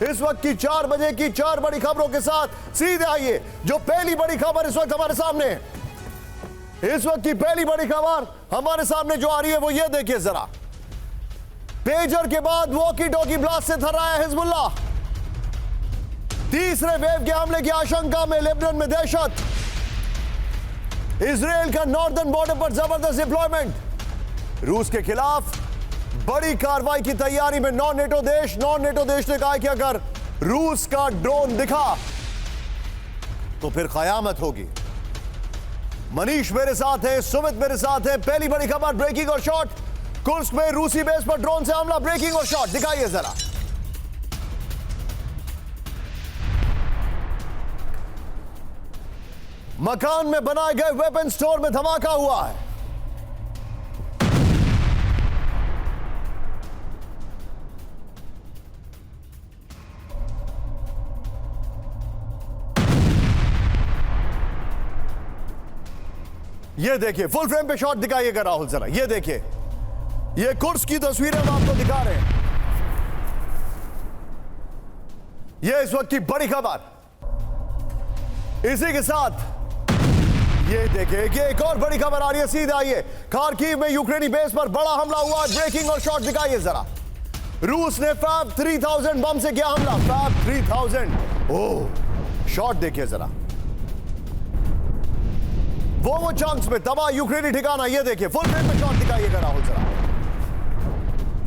इस वक्त की 4 बजे की 4 बड़ी खबरों के साथ सीधे आइए। जो पहली बड़ी खबर इस वक्त हमारे सामने है, इस वक्त की पहली बड़ी खबर हमारे सामने जो आ रही है वो ये देखिए जरा। पेजर के बाद वॉकी टॉकी ब्लास्ट से थर्राया हिजबुल्लाह। तीसरे वेव के हमले की आशंका में लेबनान में दहशत। इजराइल का नॉर्दर्न बॉर्डर पर जबरदस्त डिप्लॉयमेंट। रूस के खिलाफ बड़ी कार्रवाई की तैयारी में नॉन नेटो देश ने कहा कि अगर रूस का ड्रोन दिखा तो फिर कयामत होगी। मनीष मेरे साथ है, सुमित मेरे साथ है। पहली बड़ी खबर ब्रेकिंग और शॉट। कुर्स्क में रूसी बेस पर ड्रोन से हमला। ब्रेकिंग और शॉट दिखाइए जरा। मकान में बनाए गए वेपन स्टोर में धमाका हुआ है। ये देखिए, फुल फ्रेम पे शॉट दिखाइएगा राहुल जरा। ये देखिए, ये कुर्स्क की तस्वीरें हम आपको दिखा रहे हैं। ये इस वक्त की बड़ी खबर। इसी के साथ ये देखिए कि एक और बड़ी खबर आ रही है। सीधे आइए, खार्किव में यूक्रेनी बेस पर बड़ा हमला हुआ। ब्रेकिंग और शॉट दिखाइए जरा। रूस ने फैब 3000 बम से किया हमला। फैब 3000। ओह, शॉट देखिए जरा। वो चंक्स में तबाह यूक्रेनी ठिकाना। ये देखिए, फुल फ्रेम पे शॉट दिखाइएगा राहुल जरा।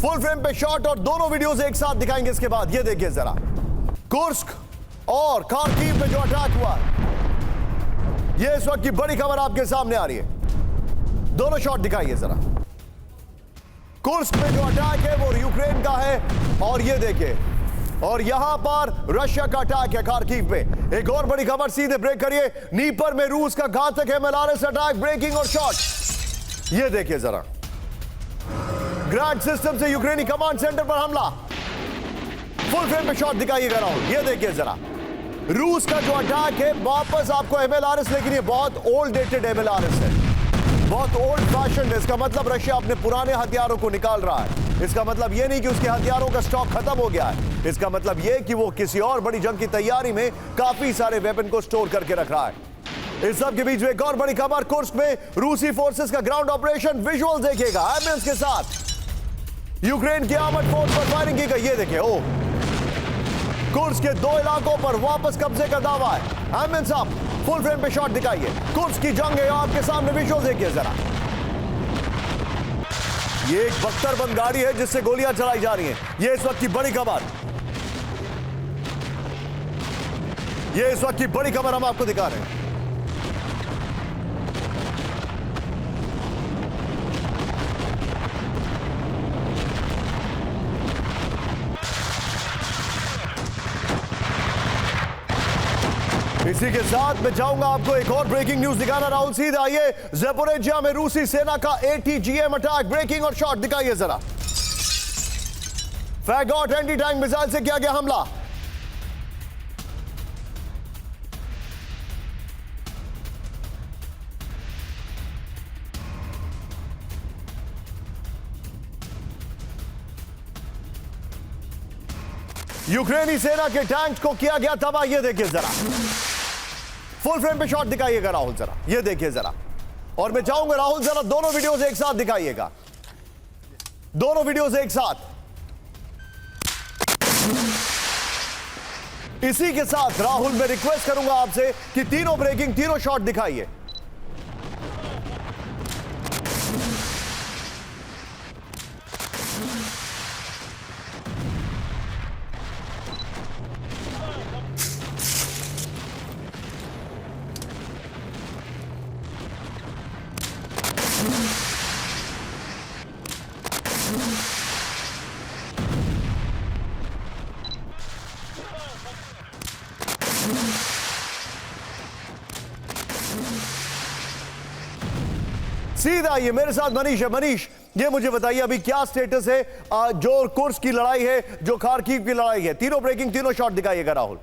फुल फ्रेम पे शॉट और दोनों वीडियोस एक साथ दिखाएंगे इसके बाद। ये देखिए जरा, कुर्स्क और खार्किव में जो अटैक हुआ, ये इस वक्त की बड़ी खबर आपके सामने आ रही है। दोनों शॉट दिखाइए जरा। कुर्स्क में जो अटैक है वो यूक्रेन का है, और ये देखिए, और यहां पर रशिया का अटैक है खार्किव पे। एक और बड़ी खबर, सीधे ब्रेक करिए। नीपर में रूस का घातक MLRS अटैक। ब्रेकिंग और शॉट ये देखिए जरा। ग्रैड सिस्टम से यूक्रेनी कमांड सेंटर पर हमला। फुल फ्रेम पे शॉट दिखाइएगा राहुल। ये देखिए जरा, रूस का जो अटैक है वापस आपको MLRS, लेकिन ये बहुत ओल्ड डेटेड MLRS है, बहुत ओल्ड फैशन है। इसका मतलब रशिया अपने पुराने हथियारों को निकाल रहा है। इसका मतलब ये नहीं कि उसके हथियारों का स्टॉक खत्म हो गया है। इसका मतलब ये कि वो किसी और बड़ी जंग की तैयारी में काफी सारे वेपन को स्टोर करके रख रहा है। इस सब के बीच में एक और बड़ी खबर, कुर्स्क में रूसी फोर्सेस का ग्राउंड ऑपरेशन। विजुअल देखिएगा, एम्बुलेंस के साथ यूक्रेन की आर्मर्ड फोर्स पर फायरिंग की गई। ये देखिए, ओह, कुर्स्क के 2 इलाकों पर वापस कब्जे का दावा है। एम्बुलेंस अप, फुल फ्रेम पे शॉट दिखाइए। कुर्स्क की जंग है, आपके सामने विजुअल देखिए जरा। ये एक बख्तरबंद गाड़ी है जिससे गोलियां चलाई जा रही हैं। ये इस वक्त की बड़ी खबर, ये इस वक्त की बड़ी खबर हम आपको दिखा रहे हैं। इसी के साथ मैं चाहूंगा आपको एक और ब्रेकिंग न्यूज दिखाना राहुल। सीधे आइए, ज़पोरिज़िया में रूसी सेना का ATGM अटैक। ब्रेकिंग और शॉट दिखाइए जरा। फैगॉट एंटी टैंक मिसाइल से किया गया हमला। यूक्रेनी सेना के टैंक को किया गया तबाह। ये देखिए जरा, फुल फ्रेम पे शॉट दिखाइएगा राहुल जरा। ये देखिए जरा, और मैं चाहूंगा राहुल जरा दोनों वीडियोस एक साथ दिखाइएगा। दोनों वीडियोस एक साथ। इसी के साथ राहुल मैं रिक्वेस्ट करूंगा आपसे कि तीनों ब्रेकिंग, तीनों शॉट दिखाइए। सीधा ये मेरे साथ मनीष है। मनीष, ये मुझे बताइए अभी क्या स्टेटस है, जो कुर्स्क की लड़ाई है, जो खार्किव की लड़ाई है। तीनों ब्रेकिंग, तीनों शॉट दिखाइएगा राहुल।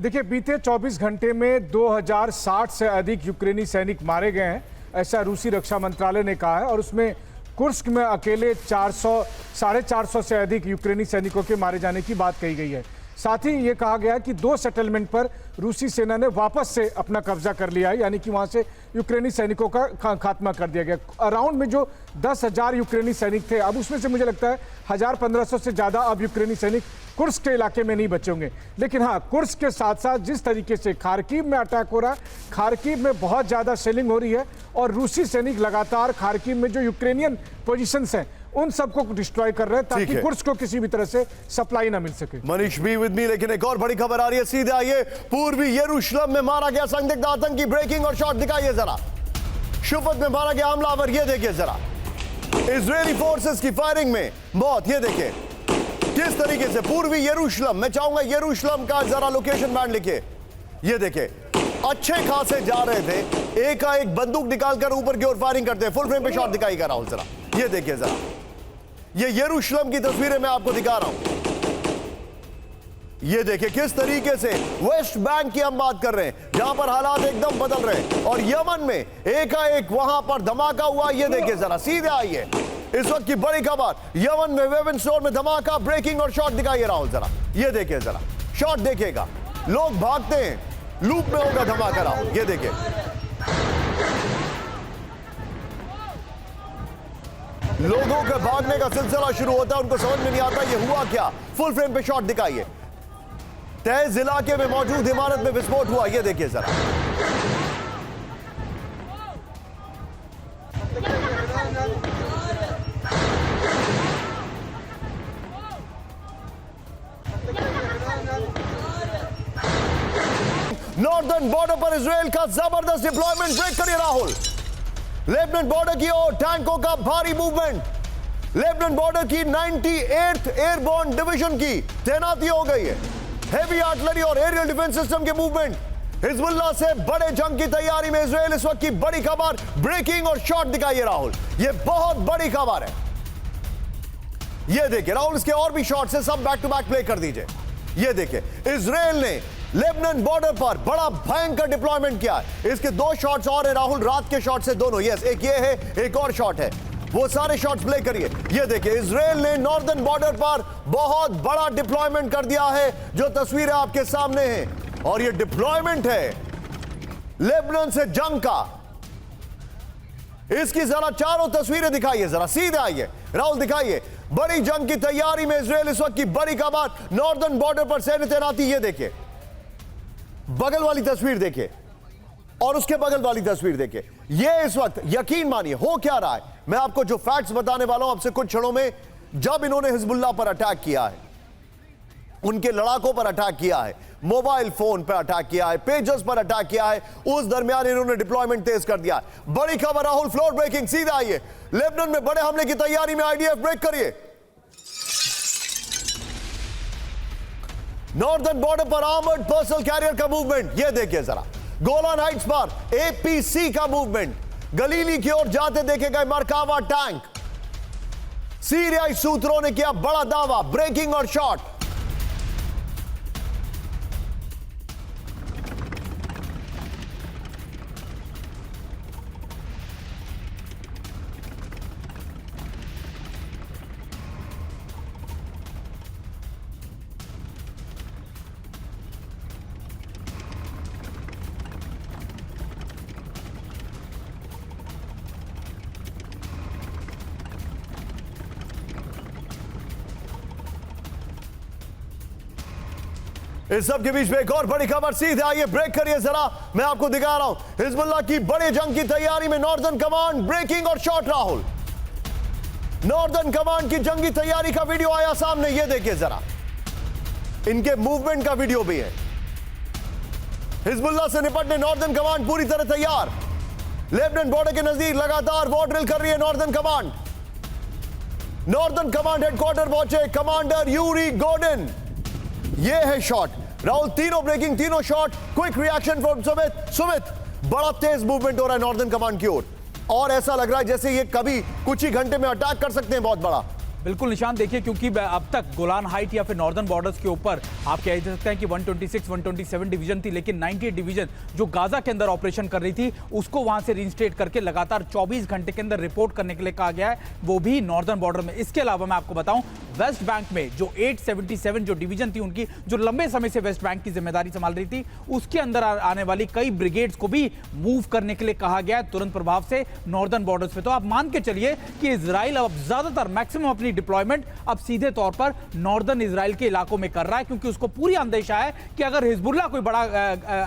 देखिए, बीते 24 घंटे में 2060 से अधिक यूक्रेनी सैनिक मारे गए हैं, ऐसा रूसी रक्षा मंत्रालय ने कहा है। और उसमें कुर्स्क में अकेले 450 से अधिक यूक्रेनी सैनिकों के मारे जाने की बात कही गई है। साथ ही ये कहा गया कि 2 सेटलमेंट पर रूसी सेना ने वापस से अपना कब्जा कर लिया है, यानी कि वहां से यूक्रेनी सैनिकों का खात्मा कर दिया गया। अराउंड में जो 10,000 यूक्रेनी सैनिक थे, अब उसमें से मुझे लगता है 1,000-1,500 से ज्यादा अब यूक्रेनी सैनिक कुर्स्क के इलाके में नहीं बचे होंगे। लेकिन हाँ, कुर्स्क के साथ साथ जिस तरीके से खार्किव में अटैक हो रहा है, खार्किव में बहुत ज्यादा शेलिंग हो रही है और रूसी सैनिक लगातार खार्किव में जो यूक्रेनियन पोजीशंस हैं उन सबको डिस्ट्रॉय कर रहे हैं ताकि कुर्स्क को किसी भी तरह से सप्लाई ना मिल सके। मनीष बी विद मी, लेकिन एक और बड़ी खबर आ रही है, सीधे आइए। पूर्वी यरूशलेम में मारा गया संदिग्ध आतंकी, ब्रेकिंग और शॉट दिखाइए जरा। शुफत में मारा गया हमलावर, ये देखिए जरा। इजरायली फोर्सेस की फायरिंग में मौत, ये देखिए किस तरीके से। पूर्वी यरूशलेम, मैं चाहूंगा यरूशलेम का जरा लोकेशन बैंड लिखिए। ये देखिए अच्छे खासे जा रहे थे, एक बंदूक निकालकर ऊपर की ओर फायरिंग करते हैं। फुल फ्रेम पे शॉट दिखाइएगा राहुल जरा, ये देखिए जरा। ये यरूशलेम की तस्वीरें मैं आपको दिखा रहा हूं। ये देखिए किस तरीके से वेस्ट बैंक की हम बात कर रहे हैं, जहां पर हालात एकदम बदल रहे हैं। और यमन में एकाएक वहां पर धमाका हुआ, ये देखिए जरा। सीधे आइए, इस वक्त की बड़ी खबर, यमन में वेपन स्टोर में धमाका, ब्रेकिंग और शॉट दिखाइए राहुल जरा। ये देखिए जरा, शॉट देखिएगा, लोग भागते हैं, लूप में होगा धमाका राहुल, ये देखिए। लोगों के भागने का सिलसिला शुरू होता है, उनको समझ में नहीं आता ये हुआ क्या। फुल फ्रेम पे शॉट दिखाइए। तेज इलाके में मौजूद इमारत में विस्फोट हुआ, ये देखिए जरा। नॉर्दर्न बॉर्डर पर इजराइल का जबरदस्त डिप्लॉयमेंट, ब्रेक करिए राहुल। लेबनान बॉर्डर की ओर टैंकों का भारी मूवमेंट। लेबनान बॉर्डर की 98th एयरबोर्न डिवीजन की तैनाती हो गई है। हेवी आर्टिलरी और एरियल डिफेंस सिस्टम के मूवमेंट। हिजबुल्लाह से बड़े जंग की तैयारी में इजराइल, इस वक्त की बड़ी खबर, ब्रेकिंग और शॉट दिखाइए राहुल, ये बहुत बड़ी खबर है। ये देखिए राहुल, इसके और भी शॉट्स है, सब बैक टू बैक प्ले कर दीजिए। ये देखिए इजराइल ने लेबनान बॉर्डर पर बड़ा भयंकर डिप्लॉयमेंट किया है। इसके 2 शॉट्स और है राहुल, रात के शॉट से दोनों। यस, एक ये है, एक और शॉट है, वो सारे शॉट्स प्ले करिए। ये देखिए इजराइल ने नॉर्दर्न बॉर्डर पर बहुत बड़ा डिप्लॉयमेंट कर दिया है, जो तस्वीरें आपके सामने हैं। और ये डिप्लॉयमेंट है लेबनान से जंग का। इसकी जरा चारों तस्वीरें दिखाइए जरा। सीधे आइए राहुल, दिखाइए। बड़ी जंग की तैयारी में इजराइल, इस वक्त की बड़ी खबर, नॉर्दर्न बॉर्डर पर सैन्य तैनाती। ये देखिए बगल वाली तस्वीर देखिए और उसके बगल वाली तस्वीर देखिए। ये इस वक्त यकीन मानिए हो क्या रहा है, मैं आपको जो फैक्ट्स बताने वाला हूं आपसे कुछ क्षणों में। जब इन्होंने हिजबुल्लाह पर अटैक किया है, उनके लड़ाकों पर अटैक किया है, मोबाइल फोन पर अटैक किया है, पेजेस पर अटैक किया है, उस दरमियान इन्होंने डिप्लॉयमेंट तेज कर दिया है। बड़ी खबर राहुल, फ्लोर ब्रेकिंग। सीधा आइए, लेबनान में बड़े हमले की तैयारी में आईडीएफ, ब्रेक करिए। नॉर्दर्न बॉर्डर पर आर्मर्ड पर्सनल कैरियर का मूवमेंट, यह देखिए जरा। गोलान हाइट्स पर एपीसी का मूवमेंट, गलीली की ओर जाते देखे गए मरकावा टैंक। सीरियाई सूत्रों ने किया बड़ा दावा, ब्रेकिंग और शॉट। इस सब के बीच में एक और बड़ी खबर, सीधे आइए ब्रेक करिए जरा, मैं आपको दिखा रहा हूं। हिजबुल्लाह की बड़े जंग की तैयारी में नॉर्दर्न कमांड, ब्रेकिंग और शॉट राहुल। नॉर्दर्न कमांड की जंगी तैयारी का वीडियो आया सामने, ये देखिए जरा। इनके मूवमेंट का वीडियो भी है। हिजबुल्लाह से निपटने नॉर्दर्न कमांड पूरी तरह तैयार। लेबनान बॉर्डर के नजदीक लगातार वॉर ड्रिल कर रही है northern command. Northern command headquarter पहुंचे कमांडर यूरी गोडिन। ये है शॉट राहुल, तीनों ब्रेकिंग, तीनों shot. Quick reaction from Sumit. बड़ा तेज मूवमेंट हो रहा है नॉर्दर्न कमांड की ओर, और ऐसा लग रहा है जैसे ये कभी कुछ ही घंटे में अटैक कर सकते हैं बहुत बड़ा। बिल्कुल निशान, देखिए क्योंकि अब तक गोलान हाइट या फिर नॉर्दर्न बॉर्डर्स के ऊपर आप कह सकते हैं कि 126, 127 डिवीजन थी, लेकिन 98 डिवीजन जो गाजा के अंदर ऑपरेशन कर रही थी उसको वहां से रिइंस्टेट करके लगातार 24 घंटे के अंदर रिपोर्ट करने के लिए कहा गया है, वो भी नॉर्दर्न बॉर्डर में। इसके अलावा मैं आपको बताऊं, वेस्ट बैंक में जो 877 जो डिवीजन थी उनकी, जो लंबे समय से वेस्ट बैंक की जिम्मेदारी संभाल रही थी, उसके अंदर आने वाली कई ब्रिगेड्स को भी मूव करने के लिए कहा गया है तुरंत प्रभाव से नॉर्दर्न बॉर्डर्स पे। तो आप मान के चलिए कि इजराइल अब ज्यादातर मैक्सिमम अपनी डिप्लॉयमेंट अब सीधे तौर पर नॉर्दर्न इजराइल के इलाकों में कर रहा है, क्योंकि उसको पूरी अंदेशा है कि अगर हिजबुल्लाह कोई बड़ा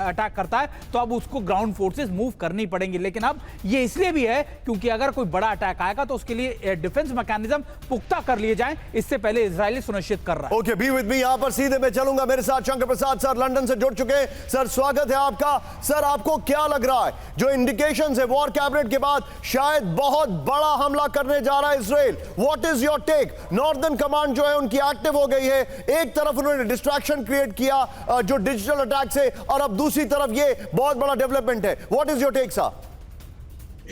अटैक करता है तो अब उसको ग्राउंड फोर्सेस मूव करनी पड़ेंगी। लेकिन अब ये इसलिए भी है क्योंकि अगर कोई बड़ा अटैक आएगा तो उसके लिए डिफेंस मैकेनिज्म पुख्ता कर लिए जाएं, इससे पहले इजराइल सुनिश्चित कर रहा है। Okay, be with me. यहां पर सीधे मैं चलूंगा, मेरे साथ शंकर प्रसाद सर लंदन से जुड़ चुके हैं। सर स्वागत है आपका। सर आपको क्या लग रहा है, जो इंडिकेशंस है वॉर कैबिनेट के बाद शायद बहुत बड़ा हमला करने जा रहा है Israel, what is your take? Northern command जो है उनकी एक्टिव हो गई है, एक तरफ उन्होंने डिस्ट्रैक्शन क्रिएट किया जो डिजिटल अटैक से, और अब दूसरी तरफ ये बहुत बड़ा डेवलपमेंट है, what is your take sir?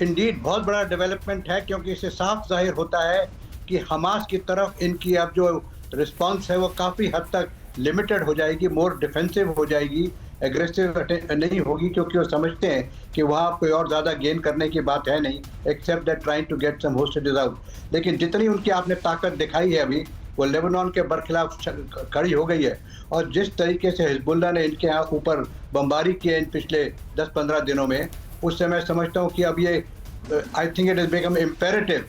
Indeed बहुत बड़ा डेवलपमेंट है, क्योंकि इससे साफ जाहिर होता है कि हमास की तरफ इनकी अब जो रिस्पांस है वो काफ़ी हद तक लिमिटेड हो जाएगी, मोर डिफेंसिव हो जाएगी, एग्रेसिव नहीं होगी, क्योंकि वो समझते हैं कि वहाँ कोई और ज़्यादा गेन करने की बात है नहीं, except that trying to get some hostages out. लेकिन जितनी उनकी आपने ताकत दिखाई है अभी, वो लेबनान के बरखिलाफ खड़ी हो गई है। और जिस तरीके से हिजबुल्लाह ने इनके यहाँ ऊपर बमबारी की है इन पिछले 10-15 दिनों में, उससे मैं समझता हूँ कि अब ये I think it is become imperative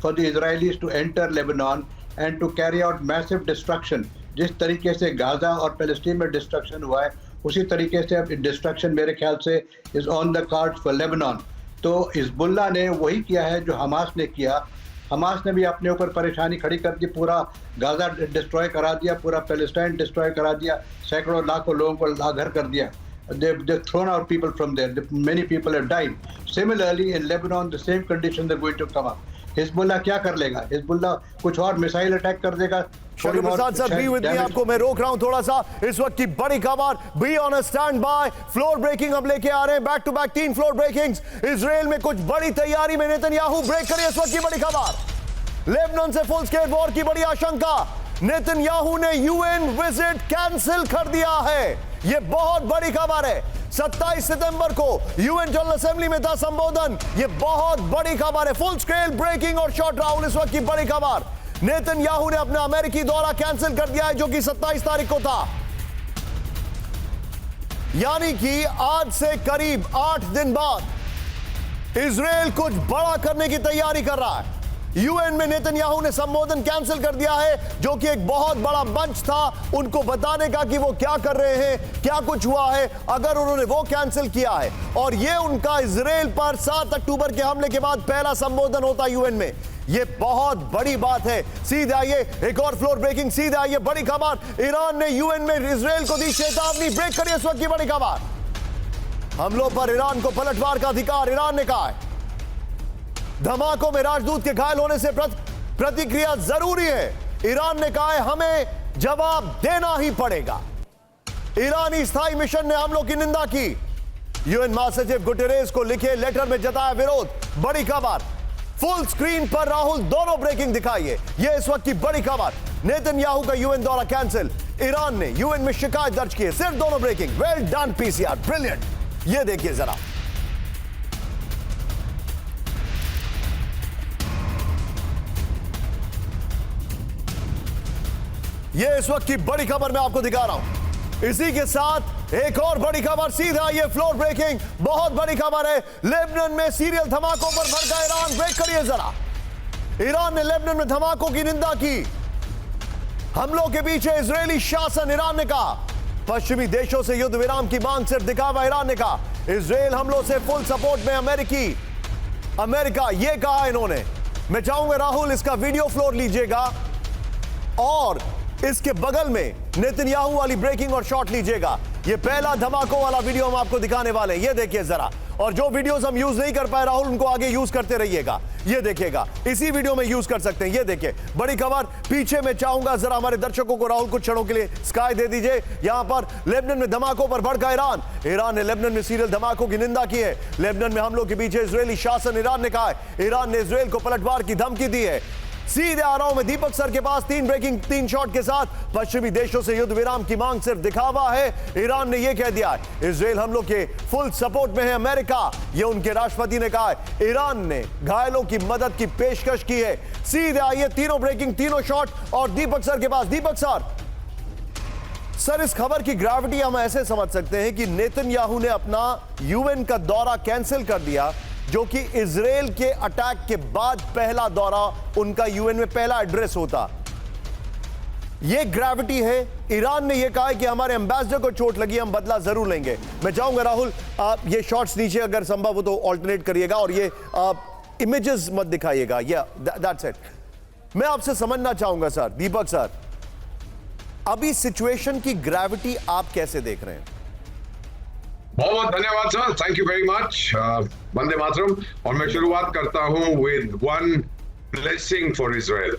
for the Israelis to enter Lebanon and to carry out massive destruction. जिस तरीके से गाजा और पैलेस्टीन में डिस्ट्रक्शन हुआ है, उसी तरीके से अब डिस्ट्रक्शन मेरे ख्याल से is on the cards for Lebanon. तो हिजबुल्लाह ने वही किया है जो हमास ने किया। हमास ने भी अपने ऊपर परेशानी खड़ी कर दी, पूरा गाजा डिस्ट्रॉय करा दिया, पूरा पैलेस्टाइन डिस्ट्रॉय करा दिया, सैकड़ों लाखों लोगों को लाघर कर दिया। They've thrown out people from there. Many people have died. Similarly, in Lebanon, the same conditions are going to come up. Hezbollah क्या कर लेगा? हिजबुल्लाह कुछ और मिसाइल अटैक कर देगा। Shankar Prasad sir, be with me. आपको मैं रोक रहा हूं थोड़ा सा, इस वक्त की बड़ी खबर, be on a stand by. Floor breaking अब लेके आ रहे हैं, back to back 3 floor breakings. Israel में कुछ बड़ी तैयारी में नेतन्याहू ब्रेक करिए इस वक्त की बड़ी खबर। लेबनान से फुल स्केल वॉर की बड़ी आशंका, नेतन्याहू ने यूएन विजिट कैंसिल कर दिया है। यह बहुत बड़ी खबर है। 27 सितंबर को यूएन जनरल असेंबली में था संबोधन। यह बहुत बड़ी खबर है, फुल स्केल ब्रेकिंग और शॉर्ट राहुल इस वक्त की बड़ी खबर। नेतन्याहू ने अपना अमेरिकी दौरा कैंसिल कर दिया है, जो कि 27 तारीख को था, यानी कि आज से करीब 8 दिन बाद इजराइल कुछ बड़ा करने की तैयारी कर रहा है। यूएन में नेतन्याहू ने संबोधन कैंसिल कर दिया है, जो कि एक बहुत बड़ा मंच था उनको बताने का कि वो क्या कर रहे हैं, क्या कुछ हुआ है, अगर उन्होंने वो कैंसिल किया है। और ये उनका इजराइल पर 7 अक्टूबर के हमले के बाद पहला संबोधन होता यूएन में। ये बहुत बड़ी बात है। सीधे आइए, एक और फ्लोर ब्रेकिंग, सीधे आइए, बड़ी खबर। ईरान ने यूएन में इजराइल को दी चेतावनी, ब्रेक करिए इस वक्त की बड़ी खबर। हमलों पर ईरान को पलटवार का अधिकार, ईरान ने कहा है। धमाकों में राजदूत के घायल होने से प्रतिक्रिया जरूरी है, ईरान ने कहा है, हमें जवाब देना ही पड़ेगा। ईरानी स्थायी मिशन ने हमलों की निंदा की। यूएन महासचिव गुटेरेस को लिखे लेटर में जताया विरोध। बड़ी खबर, फुल स्क्रीन पर राहुल दोनों ब्रेकिंग दिखाइए, यह इस वक्त की बड़ी खबर। नेतन्याहू का यूएन दौरा कैंसिल, ईरान ने यूएन में शिकायत दर्ज की है। सिर्फ दोनों breaking, well done PCR, brilliant. ये देखिए जरा, ये इस वक्त की बड़ी खबर मैं आपको दिखा रहा हूं। इसी के साथ एक और बड़ी खबर, सीधा ये फ्लोर ब्रेकिंग, बहुत बड़ी खबर है। लेबनान में सीरियल धमाकों पर भड़का ईरान, ब्रेक करिए जरा। ईरान ने लेबनान में धमाकों की निंदा की। हमलों के पीछे इजरायली शासन, ईरान ने कहा। पश्चिमी देशों से युद्ध विराम की मांग सिर्फ दिखावा, ईरान ने कहा। इजराइल हमलों से फुल सपोर्ट में अमेरिका, ये कहा इन्होंने। मैं चाहूंगा राहुल इसका वीडियो फ्लोर लीजिएगा और इसके बगल में नेतन्याहू वाली ब्रेकिंग और शॉट लीजिएगा। ये पहला धमाकों वाला वीडियो हम आपको दिखाने वाले हैं, ये देखिए जरा। और जो वीडियोस हम यूज नहीं कर पाए राहुल, उनको आगे यूज करते रहिएगा। ये देखिएगा, इसी वीडियो में यूज कर सकते हैं। ये देखिए बड़ी खबर। पीछे मैं चाहूंगा जरा हमारे दर्शकों को राहुल कुछ क्षणों के लिए स्काई दे दीजिए। यहां पर लेबनान में धमाकों पर भड़का ईरान। ईरान ने लेबनान में सीरियल धमाकों की निंदा की है। लेबनान में हमलों के पीछे इजरायली शासन, ईरान ने कहा है। ईरान ने इजराइल को पलटवार की धमकी दी है। सीधे आ रहा हूं मैं दीपक सर के पास। 3 शॉट के साथ पश्चिमी देशों से युद्ध विराम की मांग सिर्फ दिखावा है। ईरान ने यह कह दिया है इजराइल हमलों के फुल सपोर्ट में है अमेरिका, यह उनके राष्ट्रपति ने कहा है। ईरान ने घायलों की मदद की पेशकश की है। सीधे आइए तीनों शॉट और दीपक सर के पास। दीपक सर, इस खबर की ग्रेविटी हम ऐसे समझ सकते हैं कि नेतन्याहू ने अपना यूएन का दौरा कैंसिल कर दिया, जो कि इजराइल के अटैक के बाद पहला दौरा उनका यूएन में पहला एड्रेस होता। यह ग्रेविटी है। ईरान ने यह कहा है कि हमारे एम्बेसडर को चोट लगी, हम बदला जरूर लेंगे। मैं चाहूंगा राहुल आप ये शॉट्स नीचे अगर संभव हो तो ऑल्टरनेट करिएगा और ये इमेजेस मत दिखाइएगा। That's it. मैं आपसे समझना चाहूंगा सर, दीपक सर, अभी सिचुएशन की ग्रेविटी आप कैसे देख रहे हैं? बहुत बहुत धन्यवाद sir, thank you very much. Vande Mataram. और मैं शुरुआत करता हूं with one blessing for Israel.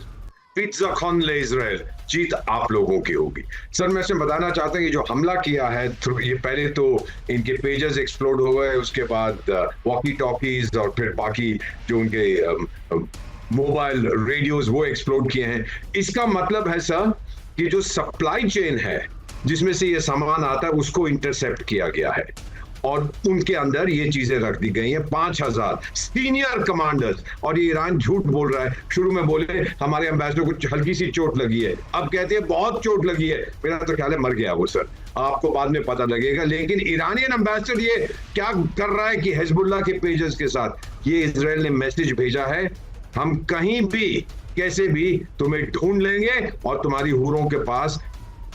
पिज़्ज़ा खॉन ले इजराइल, जीत आप लोगों की होगी। सर मैं इसमें बताना चाहता हूं कि जो हमला किया है, ये पहले तो इनके पेजेस एक्सप्लोड हो गए, उसके बाद वॉकी टॉकीज और फिर बाकी जो उनके मोबाइल रेडियोज वो एक्सप्लोड किए हैं। इसका मतलब है सर कि जो सप्लाई चेन है जिसमें से ये सामान आता है उसको इंटरसेप्ट किया गया है और उनके अंदर ये चीजें रख दी गई हैं। 5000 सीनियर कमांडर्स, और ये ईरान झूठ बोल रहा है। शुरू में बोले हमारे एम्बेसडर को हल्की सी चोट लगी है, अब कहते हैं बहुत चोट लगी है। मेरा तो ख्याल है मर गया वो सर, आपको बाद में पता लगेगा। लेकिन ईरानियन एम्बेसडर ये क्या कर रहा है कि हिजबुल्लाह के पेजेस के साथ ये इजराइल ने मैसेज भेजा है, हम कहीं भी कैसे भी तुम्हें ढूंढ लेंगे और तुम्हारी हूरों के पास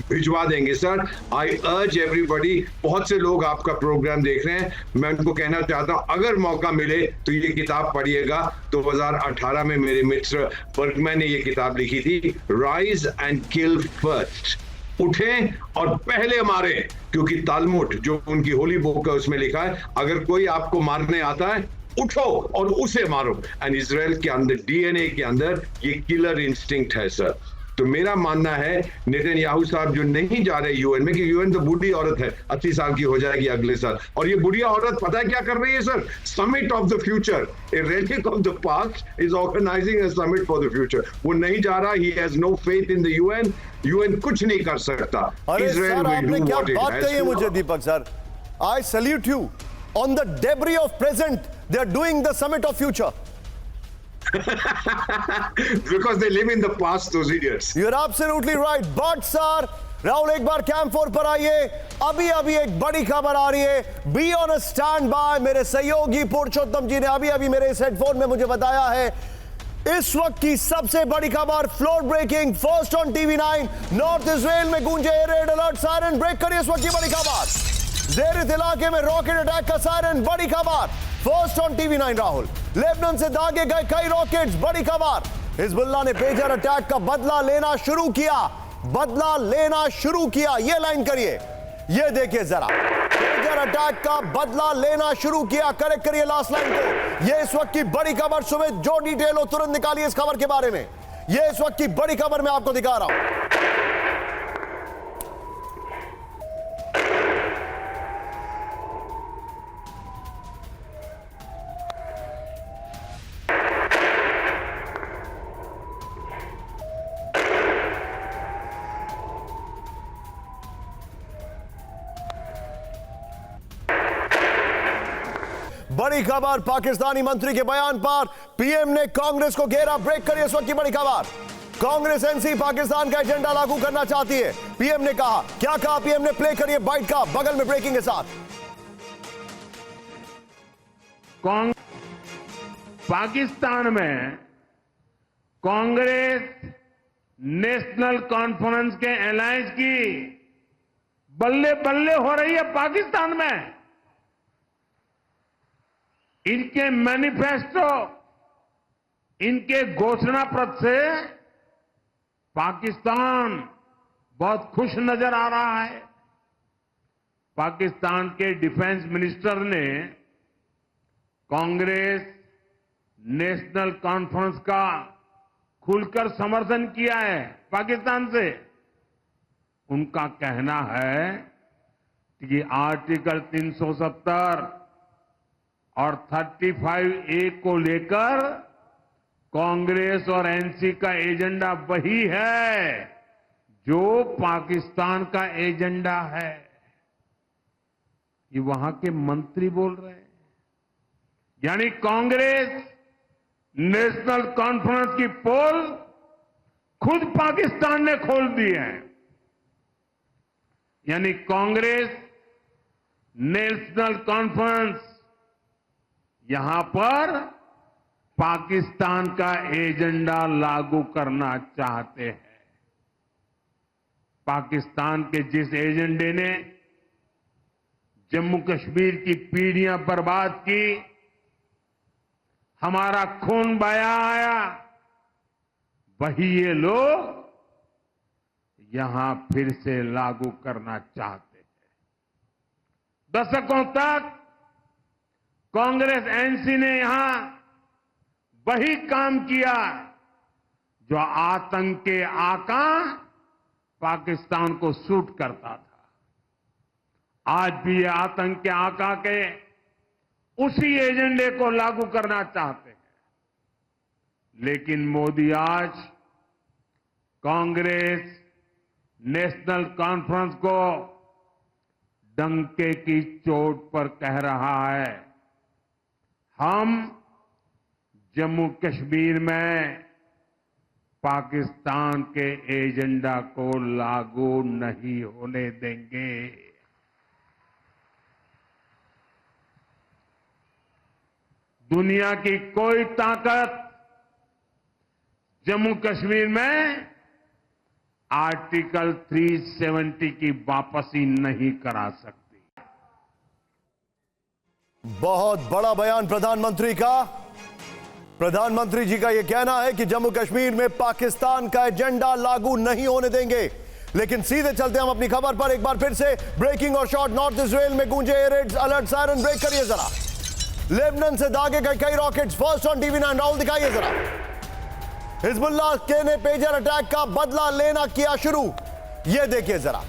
भिजवा देंगे। सर आई अर्ज एवरीबॉडी, बहुत से लोग आपका प्रोग्राम देख रहे हैं, मैं उनको कहना चाहता हूं अगर मौका मिले तो ये किताब पढ़िएगा। 2018 में मेरे मित्र बर्गमैन ने ये किताब लिखी थी, राइज एंड किल फर्स्ट, उठें और पहले मारे। क्योंकि तालमुड जो उनकी होली बुक है उसमें लिखा है अगर कोई आपको मारने आता है उठो और उसे मारो। एंड इजराइल के अंदर डीएनए के अंदर ये किलर इंस्टिंक्ट है सर। तो मेरा मानना है नेतन्याहू साहब जो नहीं जा रहे यूएन में, कि यूएन तो बूढ़ी औरत है, 80 साल की हो जाएगी अगले साल, और ये बुढ़िया औरत पता है क्या कर रही है sir? Summit of the future, a relic of the past is organising a summit for the future. वो नहीं जा रहा, he has no faith in the UN. UN कुछ नहीं कर सकता। अरे सर आपने क्या बात कही है मुझे Deepak sir, I salute you. On the debris of present, they are doing the summit of future. Because they live in the past, those idiots. You're absolutely right. But sir, Rahul एक बार कैंप 4 पर आइए। अभी एक बड़ी खबर आ रही है। B on a stand bye. मेरे सहयोगी पुरुषोत्तम जी ने अभी मेरे इस हेडफोन में मुझे बताया है इस वक्त की सबसे बड़ी खबर, floor breaking, first on TV9. North Israel में गूंजे रेड अलर्ट सायरन। ब्रेक करिए इस वक्त की बड़ी खबर। ज़ेरित इलाके में रॉकेट अटैक का सायरन, बड़ी खबर, first on TV9. Rahul, Lebanon से दागे गए कई रॉकेट्स, बड़ी खबर। हिजबुल्लाह ने पेजर अटैक का बदला लेना शुरू किया। ये लाइन करिए, ये देखिए जरा, पेजर अटैक का बदला लेना शुरू किया। करेक्ट करिए लास्ट लाइन को। ये इस वक्त की बड़ी खबर। सुमित जो डिटेल हो तुरंत निकालिए इस खबर के बारे में। ये इस वक्त की बड़ी खबर मैं आपको दिखा रहा हूं। बड़ी खबर, पाकिस्तानी मंत्री के बयान पर पीएम ने कांग्रेस को घेरा। ब्रेक करिए इस वक्त की बड़ी खबर। कांग्रेस एनसी पाकिस्तान का एजेंडा लागू करना चाहती है, पीएम ने कहा। क्या कहा पीएम ने? प्ले करिए बाइट का बगल में ब्रेकिंग के साथ। पाकिस्तान में कांग्रेस नेशनल कॉन्फ्रेंस के अलायंस की बल्ले बल्ले हो रही है। पाकिस्तान में इनके मैनिफेस्टो, इनके घोषणा पत्र से पाकिस्तान बहुत खुश नजर आ रहा है। पाकिस्तान के डिफेंस मिनिस्टर ने कांग्रेस नेशनल कॉन्फ्रेंस का खुलकर समर्थन किया है पाकिस्तान से। उनका कहना है कि आर्टिकल 370 और 35A को लेकर कांग्रेस और एनसी का एजेंडा वही है जो पाकिस्तान का एजेंडा है। ये वहां के मंत्री बोल रहे हैं। यानी कांग्रेस नेशनल कॉन्फ्रेंस की पोल खुद पाकिस्तान ने खोल दी है। यानी कांग्रेस नेशनल कॉन्फ्रेंस यहां पर पाकिस्तान का एजेंडा लागू करना चाहते हैं। पाकिस्तान के जिस एजेंडे ने जम्मू कश्मीर की पीढ़ियां बर्बाद की, हमारा खून बहा आया, वही ये लोग यहां फिर से लागू करना चाहते हैं। दशकों तक कांग्रेस एनसी ने यहां वही काम किया जो आतंक के आका पाकिस्तान को सूट करता था। आज भी ये आतंक के आका के उसी एजेंडे को लागू करना चाहते हैं। लेकिन मोदी आज कांग्रेस नेशनल कॉन्फ्रेंस को डंके की चोट पर कह रहा है, हम जम्मू कश्मीर में पाकिस्तान के एजेंडा को लागू नहीं होने देंगे। दुनिया की कोई ताकत जम्मू कश्मीर में आर्टिकल 370 की वापसी नहीं करा सकती। बहुत बड़ा बयान प्रधानमंत्री का। प्रधानमंत्री जी का यह कहना है कि जम्मू कश्मीर में पाकिस्तान का एजेंडा लागू नहीं होने देंगे। लेकिन सीधे चलते हम अपनी खबर पर। एक बार फिर से ब्रेकिंग और शॉर्ट। नॉर्थ इजराइल में गूंजे air raid alert siren. Break करिए जरा। लेबनान से दागे गए कई rockets. First on TV9 Rahul दिखाइए जरा। हिजबुल्लाह के ने पेजर अटैक का बदला लेना किया शुरू। यह देखिए जरा।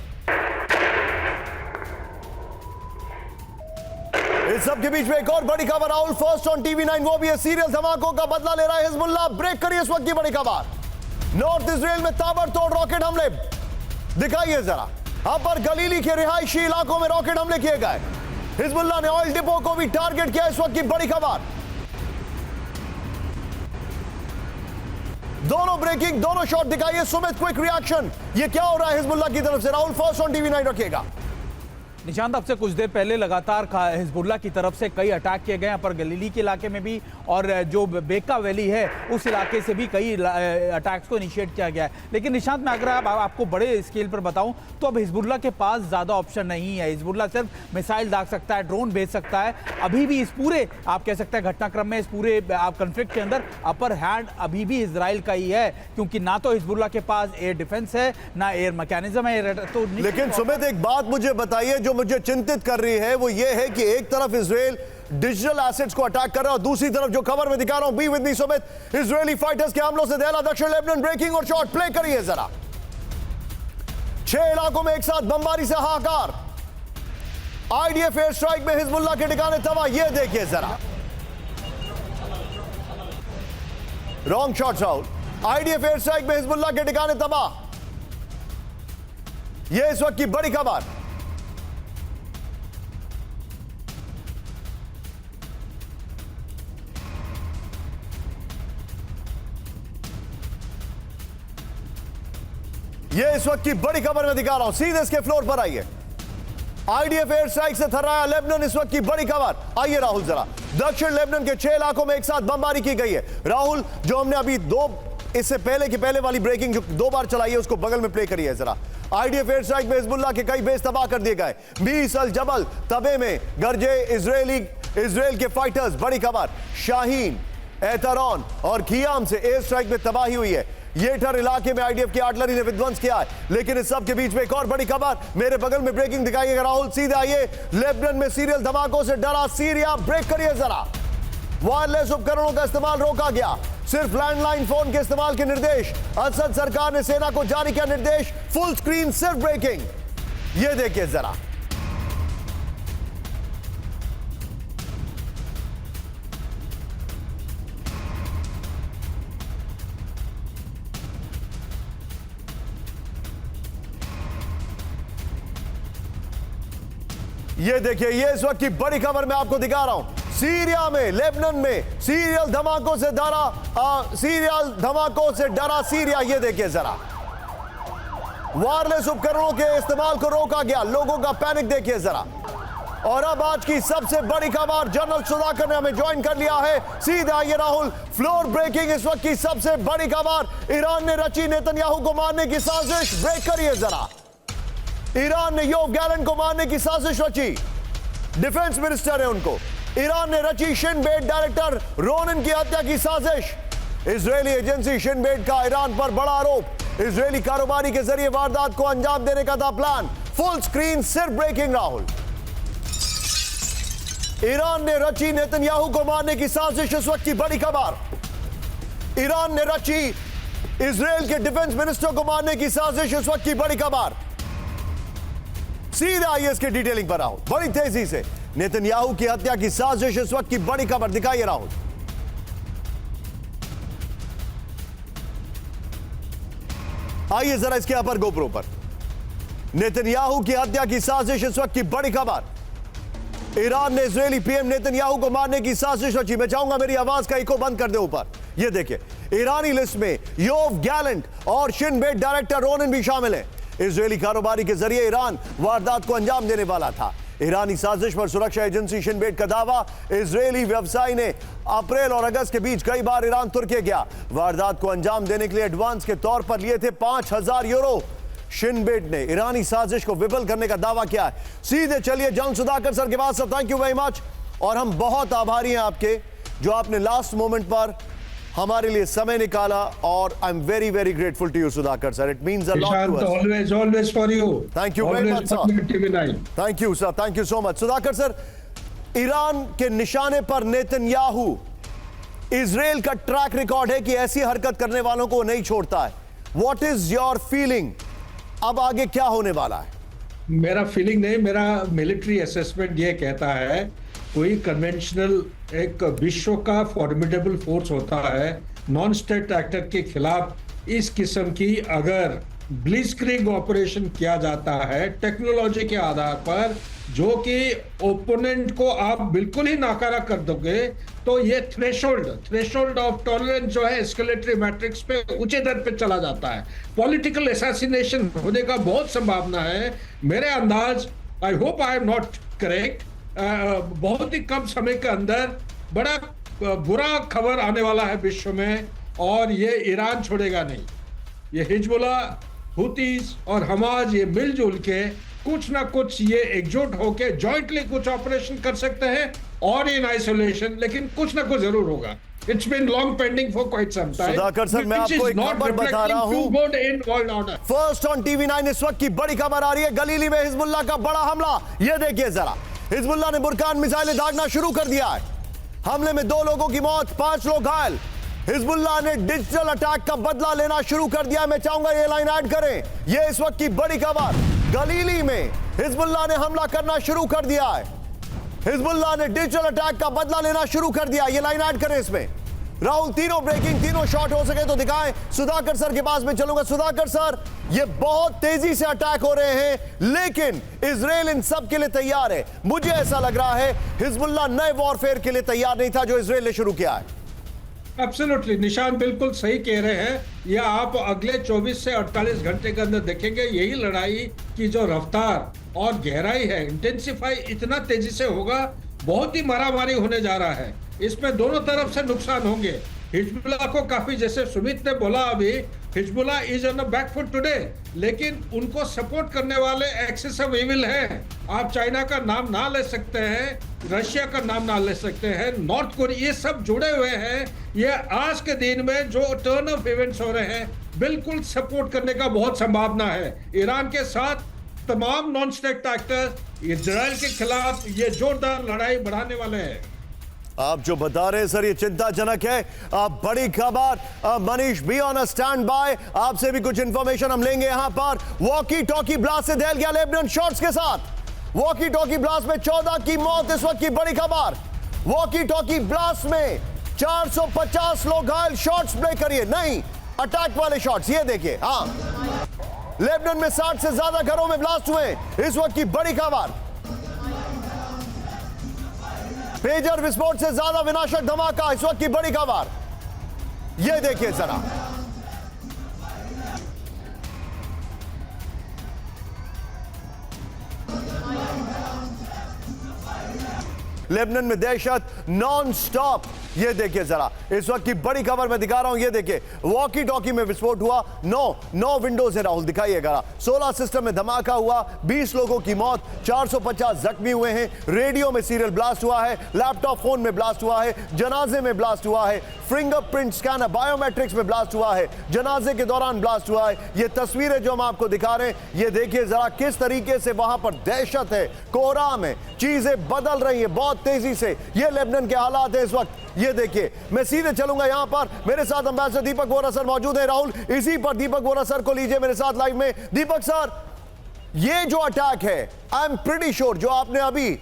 इस सब के बीच में एक और बड़ी खबर राहुल। फर्स्ट ऑन TV9 वो भी है। सीरियल धमाकों का बदला ले रहा है हिजबुल्लाह। ब्रेक करिए इस वक्त की बड़ी खबर। नॉर्थ इजराइल में ताबड़तोड़ रॉकेट हमले दिखाइए जरा। अपर गलीली के रिहायशी इलाकों में रॉकेट हमले किए गए। हिजबुल्लाह ने ऑयल डिपो को भी टारगेट किया। इस वक्त की बड़ी खबर। दोनों ब्रेकिंग, दोनों शॉट दिखाइए। Sumit quick reaction. ये क्या हो रहा है हिजबुल्लाह की तरफ से? राहुल फर्स्ट ऑन TV9 रखिएगा। निशांत, अब से कुछ देर पहले लगातार हिजबुल्लाह की तरफ से कई अटैक किए गए पर गलीली के इलाके में भी, और जो बेका वैली है उस इलाके से भी कई अटैक्स को इनिशिएट किया गया है। लेकिन निशांत, मैं अगर आपको बड़े स्केल पर बताऊं तो अब हिजबुल्लाह के पास ज़्यादा ऑप्शन नहीं है। हिजबुल्लाह सिर्फ मिसाइल दाग सकता है, ड्रोन भेज सकता है। अभी भी इस पूरे आप कह सकते हैं घटनाक्रम में, इस पूरे कॉन्फ्लिक्ट के अंदर अपर हैंड अभी भी इजराइल का ही है, क्योंकि ना तो हिजबुल्लाह के पास एयर डिफेंस है ना एयर मैकेनिज्म है। तो लेकिन सुमित एक बात मुझे बताइए जो मुझे चिंतित कर रही है, वो ये है कि एक तरफ इजराइल डिजिटल एसेट्स को अटैक कर रहा है और दूसरी तरफ जो खबर में दिखा रहा हूं, be with me Sumit, Israeli fighters के हमलों से दहला दक्षिण लेबनान। ब्रेकिंग और शॉट प्ले करिए जरा। 6 इलाकों में एक साथ बमबारी से हाहाकार। आईडीएफ एयर स्ट्राइक में हिजबुल्लाह के ठिकाने तबाह। यह देखिए जरा। Wrong shot Rahul. IDF air strike में हिजबुल्लाह के ठिकाने तबाह। यह इस वक्त की बड़ी खबर। ये इस वक्त की बड़ी खबर में दिखा रहा हूं। सीधे इसके फ्लोर पर आइए। आईडीएफ एयर स्ट्राइक से थर्राया लेबनान। इस वक्त की बड़ी खबर। आइए राहुल जरा। दक्षिण लेबनान के 6 इलाकों में एक साथ बमबारी की गई है। राहुल, जो हमने अभी इससे पहले वाली ब्रेकिंग जो 2 बार चलाई है उसको बगल में प्ले करिए जरा। आईडीएफ एयर स्ट्राइक में हिजबुल्लाह के कई बेस तबाह कर दिए गए। बीस अल जबल तबे में गरजे इजराइल के फाइटर्स। बड़ी खबर। शाहीन, एतरॉन और खियाम से एयर स्ट्राइक में तबाही हुई है। येटर इलाके में आईडीएफ की आर्टिलरी ने विध्वंस किया है। लेकिन इस सब के बीच में एक और बड़ी खबर। मेरे बगल में ब्रेकिंग दिखाइएगा राहुल। सीधे आइए। लेबनान में सीरियल धमाकों से डरा सीरिया। ब्रेक करिए जरा। वायरलेस उपकरणों का इस्तेमाल रोका गया। सिर्फ लैंडलाइन फोन के इस्तेमाल के निर्देश। असद सरकार ने सेना को जारी किया निर्देश। फुल स्क्रीन सिर्फ ब्रेकिंग। यह देखिए जरा। ये देखिए, ये इस वक्त की बड़ी खबर मैं आपको दिखा रहा हूं। सीरिया में, लेबनान में सीरियल धमाकों से डरा सीरिया। ये देखिए जरा, वायरलेस उपकरणों के इस्तेमाल को रोका गया, लोगों का पैनिक देखिए जरा। और अब आज की सबसे बड़ी खबर, जनरल सुधाकर ने हमें ज्वाइन कर लिया है। सीधा आइए राहुल, फ्लोर ब्रेकिंग इस वक्त की सबसे बड़ी खबर। ईरान ने रची नेतन्याहू को मारने की साजिश। ब्रेक करिए जरा। ईरान ने योव गैलेंट को मारने की साजिश रची। डिफेंस मिनिस्टर है उनको। ईरान ने रची शिन बेट डायरेक्टर रोनिन की हत्या की साजिश। इजरायली एजेंसी शिन बेट का ईरान पर बड़ा आरोप। इजरायली कारोबारी के जरिए वारदात को अंजाम देने का था प्लान। फुल स्क्रीन सिर्फ ब्रेकिंग राहुल। ईरान ने रची नेतन्याहू को मारने की साजिश, इस वक्त की बड़ी खबर। ईरान ने रची इजरायल के डिफेंस मिनिस्टर को मारने की साजिश, इस वक्त की बड़ी खबर। सीधा आइए इसकी डिटेलिंग पर राहुल, बड़ी तेजी से। नेतन्याहू की हत्या की साजिश, इस वक्त की बड़ी खबर दिखाइए राहुल। आइए जरा इसके अपर गोप्रो पर। नेतन्याहू की हत्या की साजिश, इस वक्त की बड़ी खबर। ईरान ने इजरायली पीएम नेतन्याहू को मारने की साजिश रची। मैं चाहूंगा मेरी आवाज का इको बंद कर दे ऊपर। यह देखिए, ईरानी लिस्ट में योव गैलेंट और शिन बेट डायरेक्टर रोनिन भी शामिल है। इजरायली कारोबारी के जरिए ईरान वारदात को अंजाम देने वाला था। ईरानी साजिश पर सुरक्षा एजेंसी शिन बेट का दावा। इजरायली व्यवसायी ने अप्रैल और अगस्त के बीच कई बार ईरान तुर्की गया। वारदात को अंजाम देने के लिए एडवांस के तौर पर लिए थे 5000 यूरो। शिन बेट ने ईरानी साजिश को विफल करने का दावा किया है। सीधे चलिए जनरल सुधाकर सर के पास। Sir, thank you very much. और हम बहुत आभारी हैं आपके, जो आपने लास्ट मोमेंट पर हमारे लिए समय निकाला। और I am very very grateful to you Sudhakar sir. It means a lot to us. always for you. Thank you very much, sir. TV9. Thank you sir, thank you so much. Sudhakar sir, Iran के निशाने पर Netanyahu, Israel का track record है कि ऐसी हरकत करने वालों को नहीं छोड़ता है। What is your feeling? अब आगे क्या होने वाला है? मेरा फीलिंग नहीं, मेरा मिलिट्री असेसमेंट ये कहता है, कोई कन्वेंशनल एक विश्व का फॉर्मिडेबल फोर्स होता है, नॉन स्टेट एक्टर के खिलाफ इस किस्म की अगर ब्लिट्जक्रिग ऑपरेशन किया जाता है टेक्नोलॉजी के आधार पर, जो कि ओपोनेंट को आप बिल्कुल ही नाकारा कर दोगे, तो ये थ्रेशोल्ड ऑफ टॉलरेंस जो है एस्केलेटरी मैट्रिक्स पे ऊंचे दर पे चला जाता है। पॉलिटिकल असैसिनेशन होने का बहुत संभावना है। मेरे अंदाज, I hope I am not correct, बहुत ही कम समय के अंदर बड़ा बुरा खबर आने वाला है विश्व में। और ये ईरान छोड़ेगा नहीं। ये हिजबुल्लाह, हुतीज और हमास ये मिलजुल के कुछ ना कुछ ये एकजुट होके जॉइंटली कुछ ऑपरेशन कर सकते हैं, और इन आइसोलेशन, लेकिन कुछ ना कुछ जरूर होगा। It's been long pending for quite some time. Sudhakar sir, मैं आपको एक खबर बता रहा हूं। फर्स्ट ऑन TV9 इस वक्त की बड़ी खबर आ रही है। गलीली में हिजबुल्लाह का बड़ा हमला। ये देखिए जरा, हिजबुल्लाह ने बुरकान मिसाइलें दागना शुरू कर दिया है। हमले में 2 लोगों की मौत, 5 लोग घायल। हिजबुल्लाह ने डिजिटल अटैक का बदला लेना शुरू कर दिया। मैं चाहूंगा ये लाइन ऐड करें। ये इस वक्त की बड़ी खबर, गलीली में हिजबुल्लाह ने हमला करना शुरू कर दिया है। हिजबुल्लाह ने डिजिटल अटैक का बदला लेना शुरू कर दिया। ये लाइन ऐड करें इसमें। राहुल, तीनों ब्रेकिंग, तीनों शॉट हो सके तो दिखाएं। सुधाकर सर के पास में चलूंगा। सुधाकर सर, ये बहुत तेजी से अटैक हो रहे हैं, लेकिन इजराइल इन सब के लिए तैयार है। मुझे ऐसा लग रहा है हिजबुल्लाह नए वॉरफेयर के लिए तैयार नहीं था जो इजराइल ने शुरू किया है। एब्सोल्युटली, निशान बिल्कुल सही कह रहे हैं। या आप अगले 24 से 48 घंटे के अंदर देखेंगे, यही लड़ाई की जो रफ्तार और गहराई है, इंटेंसिफाई इतना तेजी से होगा, बहुत ही मारामारी होने जा रहा है। इसमें दोनों तरफ से नुकसान होंगे। हिजबुल्लाह को काफी, जैसे सुमित ने बोला अभी, Hezbollah is on the back foot today, लेकिन उनको सपोर्ट करने वाले एक्सेस ऑफ इविल हैं। आप चाइना का नाम ना ले सकते हैं, रशिया का नाम ना ले सकते हैं, नॉर्थ कोरिया, ये सब जुड़े हुए हैं। ये आज के दिन में जो टर्न ऑफ इवेंट्स हो रहे हैं, बिल्कुल सपोर्ट करने का बहुत संभावना है। ईरान के साथ तमाम नॉन स्टेट एक्टर्स इजराइल के खिलाफ ये जोरदार लड़ाई बढ़ाने वाले हैं। आप जो बता रहे हैं सर, ये चिंताजनक है। बड़ी खबर, Manish be on stand by. आपसे भी कुछ इंफॉर्मेशन हम लेंगे। यहां पर वॉकी टॉकी ब्लास्ट से दहल गया लेबनान शॉट्स के साथ। वॉकी टॉकी ब्लास्ट में 14 की मौत, इस वक्त की बड़ी खबर। वॉकी टॉकी ब्लास्ट में 450 लोग घायल। शॉट्स प्ले करिए, नहीं अटैक वाले शॉट्स, ये देखिए। हाँ, लेबनान में 60 से ज्यादा घरों में ब्लास्ट हुए, इस वक्त की बड़ी खबर। पेजर विस्फोट से ज्यादा विनाशक धमाका, इस वक्त की बड़ी खबर ये देखिए जरा। लेबनान में दहशत नॉन स्टॉप, ये देखिए जरा इस वक्त की बड़ी खबर मैं दिखा रहा हूं। ये देखिए वॉकी टॉकी में विस्फोट हुआ, 9 विंडोज है राहुल, दिखाइएगा। 16 सिस्टम में धमाका हुआ, 20 लोगों की मौत, 450 जख्मी हुए हैं। रेडियो में सीरियल ब्लास्ट हुआ है, लैपटॉप फोन में ब्लास्ट हुआ है, जनाजे में ब्लास्ट हुआ है, फिंगरप्रिंट स्कैनर बायोमेट्रिक्स में ब्लास्ट हुआ है, जनाजे के दौरान ब्लास्ट हुआ है। ये तस्वीरें जो हम आपको दिखा रहे हैं, ये देखिए जरा किस तरीके से वहां पर दहशत है, कोहराम है, चीजें बदल रही है बहुत तेजी से। ये लेबनान के हालात है इस वक्त, ये देखिए। मैं सीधे चलूंगा यहां पर, मेरे साथ अंबेसडर दीपक वोरा सर मौजूद है। राहुल, इसी पर दीपक वोरा सर को लीजिए मेरे साथ लाइव में। दीपक सर, ये जो अटैक है, आई एम प्रीटी श्योर जो आपने अभी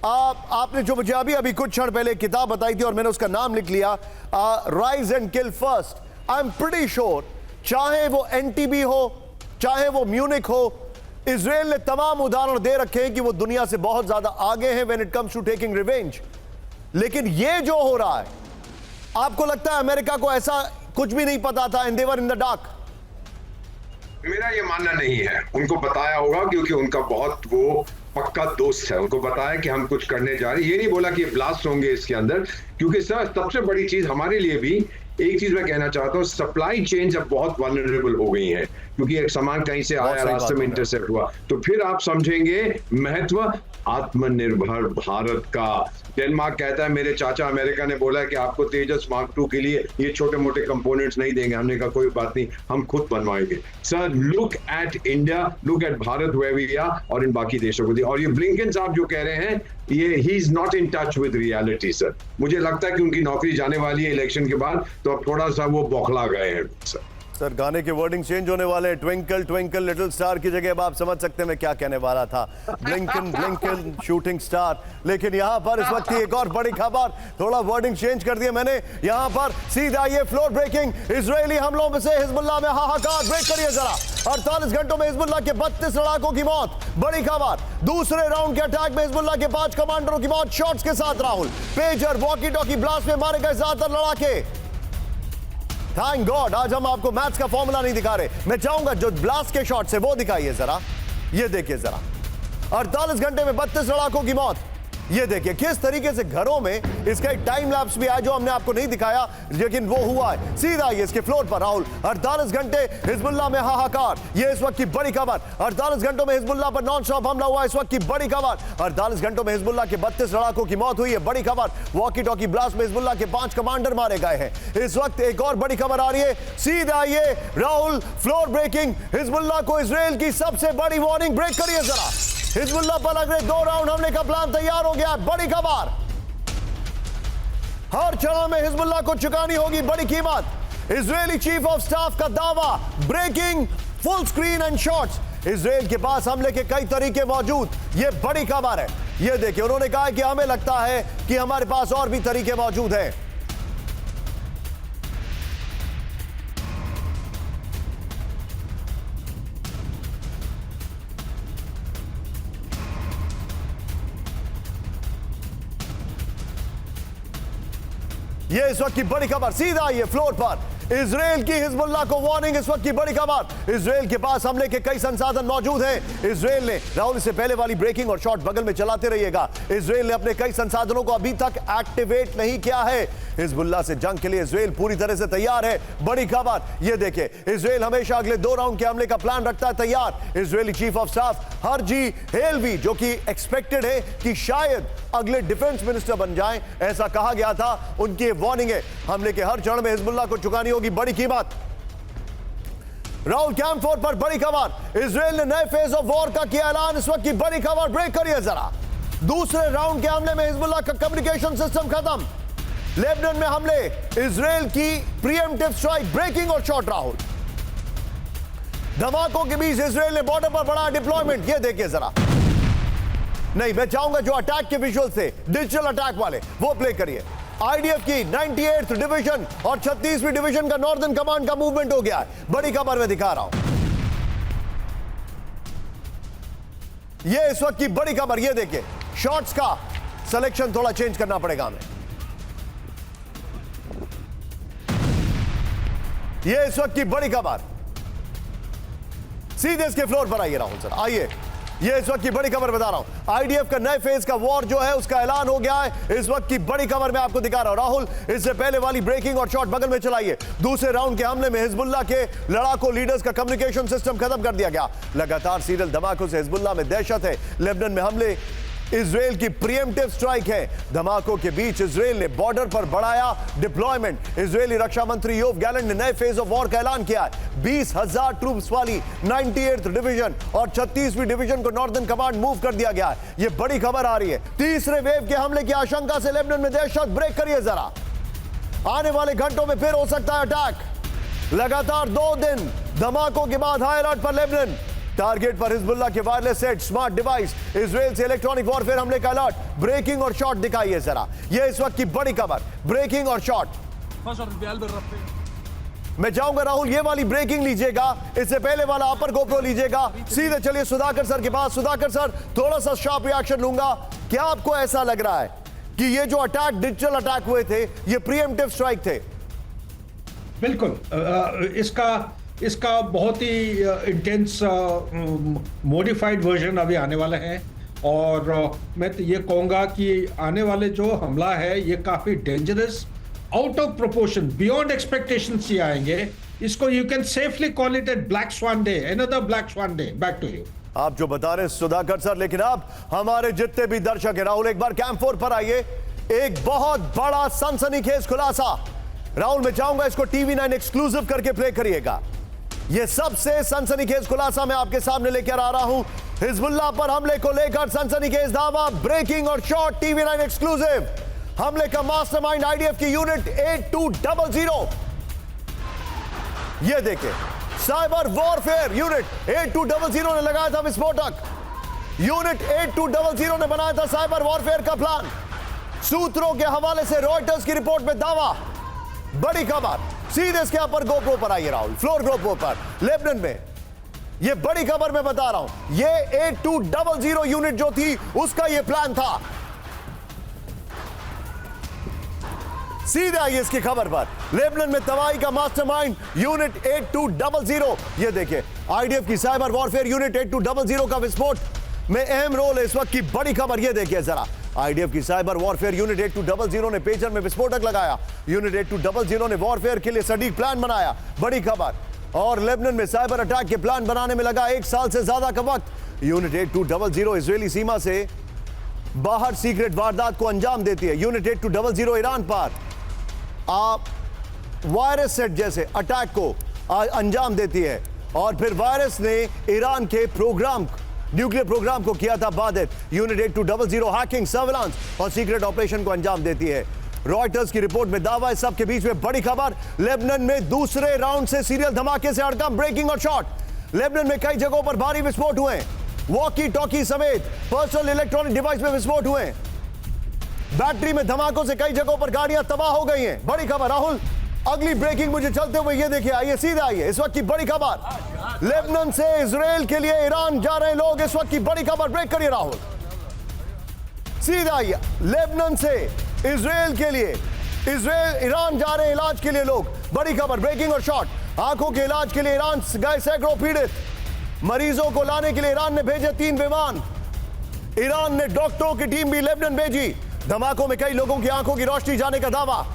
आपने जो मुझे अभी कुछ क्षण पहले किताब बताई थी और मैंने उसका नाम लिख लिया, rise and kill first. I am pretty sure चाहे वो एनटीबी हो, चाहे वो म्यूनिक हो, इजराइल ने तमाम उदाहरण दे रखे हैं कि वो दुनिया से बहुत ज्यादा आगे हैं when it comes to taking revenge. लेकिन ये जो हो रहा है, आपको लगता है अमेरिका को ऐसा कुछ भी नहीं पता था, and they were in the dark? मेरा ये मानना नहीं है, उनको बताया होगा क्योंकि उनका बहुत वो पक्का दोस्त है, उनको बताया कि हम कुछ करने जा रहे हैं। ये नहीं बोला कि ब्लास्ट होंगे इसके अंदर, क्योंकि सर सबसे बड़ी चीज हमारे लिए भी एक चीज मैं कहना चाहता हूँ, सप्लाई चेन अब बहुत वल्नरेबल हो गई है, क्योंकि एक सामान कहीं से आया, रास्ते में इंटरसेप्ट हुआ, तो फिर आप समझेंगे महत्व आत्मनिर्भर भारत का। डेनमार्क कहता है, मेरे चाचा अमेरिका ने बोला है कि आपको तेजस मार्क 2 के लिए ये छोटे मोटे कंपोनेंट्स नहीं देंगे। हमने कहा कोई बात नहीं, हम खुद बनवाएंगे। Sir look at India, look at Bharat where we are, और इन बाकी देशों को। और ये ब्लिंकन साहब जो कह रहे हैं, ये he is not in touch with reality sir. मुझे लगता है कि उनकी नौकरी जाने वाली है इलेक्शन के बाद, तो अब थोड़ा सा वो बौखला गए हैं सर। सर गाने के वर्डिंग चेंज होने वाले हैं, ट्विंकल ट्विंकल लिटिल स्टार की जगह अब आप समझ सकते हैं मैं क्या कहने वाला था, ब्लिंकन ब्लिंकन शूटिंग स्टार। लेकिन यहां पर इस वक्त की एक और बड़ी खबर, थोड़ा वर्डिंग चेंज कर दिया मैंने। यहां पर सीधा ये फ्लोर ब्रेकिंग, इजरायली हमलों में से हिजबुल्लाह में हाहाकार। ब्रेक करिए जरा। 48 घंटों में हिजबुल्लाह के 32 लड़ाकों की मौत, बड़ी खबर। दूसरे राउंड के अटैक में हिजबुल्लाह के 5 कमांडरों की मौत शॉट्स के साथ। Rahul, pager walkie talkie blast में मारे गए ज्यादातर लड़ाके। थैंक गॉड आज हम आपको मैथ्स का फॉर्मूला नहीं दिखा रहे, मैं चाहूंगा जो ब्लास्ट के शॉट से वो दिखाइए जरा। ये देखिए जरा, 48 घंटे में 32 लड़ाकों की मौत। ये देखिए किस तरीके से घरों में इसका एक टाइम लैप्स भी आया जो हमने आपको नहीं दिखाया, लेकिन वो हुआ है। सीधा ये इसके फ्लोर पर राहुल, 48 घंटे हिजबुल्लाह में हाहाकार, ये इस वक्त की बड़ी खबर। 48 घंटों में हिजबुल्लाह पर नॉन स्टॉप हमला हुआ, इस वक्त की बड़ी खबर। 48 घंटों में हिजबुल्लाह के 32 लड़ाकों की मौत हुई है, बड़ी खबर। वॉकी टॉकी ब्लास्ट में हिजबुल्लाह के 5 कमांडर मारे गए हैं। इस वक्त एक और बड़ी खबर आ रही है, सीधा ये राहुल, फ्लोर ब्रेकिंग, हिजबुल्लाह को इजराइल की सबसे बड़ी वार्निंग। ब्रेक करिए जरा। हिजबुल्लाह पर अगले 2 राउंड हमले का प्लान तैयार हो गया, बड़ी खबर। हर चरण में हिजबुल्लाह को चुकानी होगी बड़ी कीमत। इजरायली चीफ ऑफ स्टाफ का दावा, breaking, full screen and shots. Israel के पास हमले के कई तरीके मौजूद, यह बड़ी खबर है। यह देखिए, उन्होंने कहा कि हमें लगता है कि हमारे पास और भी तरीके मौजूद हैं। ये इस वक्त की बड़ी खबर, सीधा ये फ्लोर पर इजराइल की हिजबुल्लाह को वार्निंग। इस वक्त की बड़ी खबर, इजराइल के पास हमले के कई संसाधन मौजूद हैं। इजराइल ने, राहुल इससे पहले वाली ब्रेकिंग और शॉट बगल में चलाते रहिएगा, इजराइल ने अपने कई संसाधनों को अभी तक एक्टिवेट नहीं किया है। हिजबुल्लाह से जंग के लिए इजराइल पूरी तरह से तैयार है, बड़ी खबर। ये देखिए, इजराइल हमेशा अगले 2 राउंड के हमले का प्लान रखता है तैयार। Israeli chief of staff Herzi Halevi, जो कि एक्सपेक्टेड है कि शायद अगले डिफेंस मिनिस्टर बन जाएं, ऐसा कहा गया था, उनकी वार्निंग है। हमले के हर चरण में हिजबुल्लाह को चुकानी होगी बड़ी कीमत। राहुल, कैंप 4 पर बड़ी खबर, इजराइल ने नए फेज ऑफ वॉर का किया ऐलान, इस वक्त की बड़ी खबर। ब्रेक करिए जरा। दूसरे राउंड के हमले में हिजबुल्लाह का कम्युनिकेशन सिस्टम खत्म। लेबनान में हमले, इजराइल की प्रीएम्प्टिव स्ट्राइक, ब्रेकिंग और शॉट। राहुल, धमाकों के बीच इजराइल ने बॉर्डर पर बड़ा डिप्लॉयमेंट। ये देखिए जरा। नहीं, मैं चाहूंगा जो अटैक के विजुअल थे, डिजिटल अटैक वाले, वो प्ले करिए। आईडीएफ की 98th डिवीजन और 36वीं डिवीजन का नॉर्दर्न कमांड का मूवमेंट हो गया है, बड़ी खबर मैं दिखा रहा हूं। ये इस वक्त की बड़ी खबर, ये देखिए शॉट्स का सिलेक्शन थोड़ा चेंज करना पड़ेगा हमें। ये इस वक्त की बड़ी खबर, सीधे इसके फ्लोर पर आइए राहुल सर, आइए। ये इस वक्त की बड़ी खबर बता रहा हूं, आईडीएफ का नए फेज का वॉर जो है उसका ऐलान हो गया है। इस वक्त की बड़ी खबर मैं आपको दिखा रहा हूं राहुल। इससे पहले वाली ब्रेकिंग और शॉट बगल में चलाइए। दूसरे राउंड के हमले में हिजबुल्लाह के लड़ाकों लीडर्स का कम्युनिकेशन सिस्टम खत्म कर दिया गया। लगातार सीरियल धमाकों से हिजबुल्लाह में दहशत है। लेबनान में हमले इजराइल की प्रीएम्प्टिव स्ट्राइक है। धमाकों के बीच इजराइल ने बॉर्डर पर बढ़ाया डिप्लॉयमेंट। इजरायली रक्षा मंत्री योव गैलेंट ने नए फेज ऑफ वॉर का ऐलान किया है। 20,000 ट्रूप्स वाली 98th डिवीजन और 36वीं डिवीजन को नॉर्दर्न कमांड मूव कर दिया गया है। यह बड़ी खबर आ रही है। तीसरे वेव के हमले की आशंका से लेबनान में दहशत। ब्रेक करिए जरा, आने वाले घंटों में फिर हो सकता है अटैक। लगातार 2 दिन धमाकों के बाद हाई अलर्ट पर लेबनान। टारगेट पर हिजबुल्लाह के wireless set, smart device. Israel से इलेक्ट्रॉनिक वॉरफेयर हमले का अलर्ट। ब्रेकिंग और शॉट दिखाइए जरा, यह इस वक्त की बड़ी खबर, ब्रेकिंग और शॉट। मैं चाहूंगा राहुल ये वाली ब्रेकिंग लीजिएगा, इससे पहले वाला अपर गोप्रो लीजिएगा। सीधे चलिए सुधाकर सर के पास। सुधाकर सर, थोड़ा सा शार्प रिएक्शन लूंगा। क्या आपको ऐसा लग रहा है कि ये जो अटैक, डिजिटल अटैक हुए थे, ये प्रीएम्प्टिव स्ट्राइक थे? बिल्कुल। इसका बहुत ही इंटेंस मॉडिफाइड वर्जन अभी आने वाला है। और मैं तो ये कहूँगा कि आने वाले जो हमला है ये काफ़ी dangerous, out of proportion, beyond expectations ही आएंगे। इसको you can safely call it a black swan day, another black swan day. Back to you. आप जो बता रहे हैं सुधाकर सर, लेकिन आप हमारे जितने भी दर्शक हैं राहुल, एक बार कैंप 4 पर आइए। एक बहुत बड़ा सनसनीखेज खुलासा राहुल, मैं चाहूंगा इसको टीवी 9 एक्सक्लूसिव करके प्ले करिएगा। यह सबसे सनसनीखेज खुलासा मैं आपके सामने लेकर आ रहा हूं। हिजबुल्लाह पर हमले को लेकर सनसनीखेज दावा, ब्रेकिंग और शॉट, टीवी 9 एक्सक्लूसिव। हमले का मास्टरमाइंड आईडीएफ की यूनिट 8200। यह देखिए, साइबर वॉरफेयर यूनिट 8200 ने लगाया था विस्फोटक। यूनिट 8200 ने बनाया था साइबर वॉरफेयर का प्लान। सूत्रों के हवाले से रॉयटर्स की रिपोर्ट में दावा, बड़ी खबर। सीधे इसके ऊपर गोप्रो पर आइए राहुल, फ्लोर गोप्रो पर। लेबनान में यह बड़ी खबर मैं बता रहा हूं, यह 8200 यूनिट जो थी उसका यह प्लान था। सीधे आइए इसकी खबर पर। लेबनान में तबाही का मास्टरमाइंड यूनिट 8200। यह देखिए, आईडीएफ की साइबर वॉरफेयर यूनिट 8200 का विस्फोट में अहम रोल है। इस वक्त की बड़ी खबर यह देखिए जरा, आईडीएफ की साइबर वॉरफेयर यूनिट 8200 ने पेजर में विस्फोटक लगाया। यूनिट 8200 ने वॉरफेयर के लिए सटीक प्लान बनाया, बड़ी खबर। और लेबनान में साइबर अटैक के प्लान बनाने में लगा 1 साल से ज्यादा का वक्त। यूनिट 8200 इजरायली सीमा से बाहर सीक्रेट वारदात को अंजाम देती है। यूनिट 8200 ईरान पर आप वायरस सेट जैसे अटैक को अंजाम देती है। और फिर वायरस ने ईरान के प्रोग्राम, न्यूक्लियर प्रोग्राम को किया था बाधित। यूनिट 8200 हैकिंग, सर्विलांस और सीक्रेट ऑपरेशन को अंजाम देती है। रॉयटर्स की रिपोर्ट में दावा है। सबके बीच में बड़ी खबर, लेबनान में दूसरे राउंड से सीरियल धमाके से हड़कंप, ब्रेकिंग और शॉट। लेबनान में कई जगहों पर भारी विस्फोट हुए। वॉकी टॉकी समेत पर्सनल इलेक्ट्रॉनिक डिवाइस में विस्फोट हुए। बैटरी में धमाकों से कई जगहों पर गाड़ियां तबाह हो गई हैं, बड़ी खबर। राहुल, अगली ब्रेकिंग मुझे चलते हुए ये देखिए, आइए सीधे आइए। इस वक्त की बड़ी खबर, लेबनान से इजराइल के लिए ईरान जा रहे लोग। इस वक्त की बड़ी खबर, ब्रेक करिए राहुल, सीधे आइए। लेबनान से इजराइल के लिए, ईरान जा रहे हैं इलाज के लिए लोग, बड़ी खबर, ब्रेकिंग और शॉट। आंखों के इलाज के लिए ईरान गए सैकड़ों पीड़ित मरीजों को लाने के लिए ईरान ने भेजे 3 विमान। ईरान ने डॉक्टरों की टीम भी लेबनान भेजी। धमाकों में कई लोगों की आंखों की रोशनी जाने का दावा।